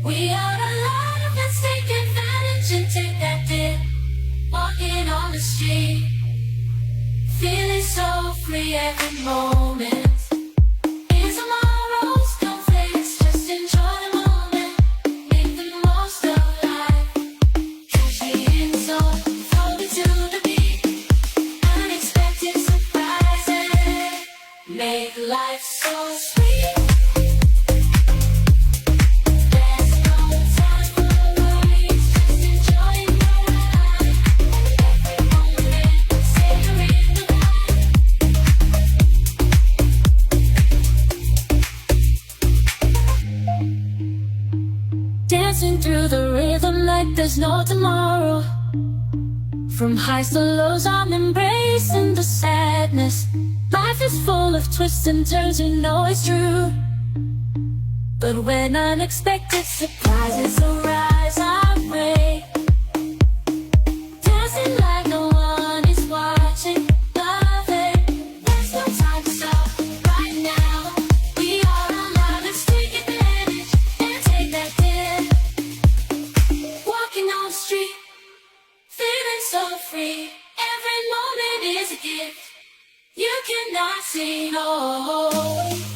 We are alive, let's take advantage and take that dip. Walking on the street, feeling so free every moment. Here's tomorrow's conflicts, just enjoy the moment. Make the most of life. Catch the end zone, flow to the beat. Unexpected surprises make life so sweet. Dancing through the rhythm like there's no tomorrow. From highs to lows, I'm embracing the sadness. Life is full of twists and turns, you know it's true. But when unexpected surprises arise, I pray. Dancing like no one is watching. Loving, there's no time to stop right now. We are alive, let's take advantage and take that dip. Walking on the street, feeling so free. Every moment is a gift. You cannot see, no.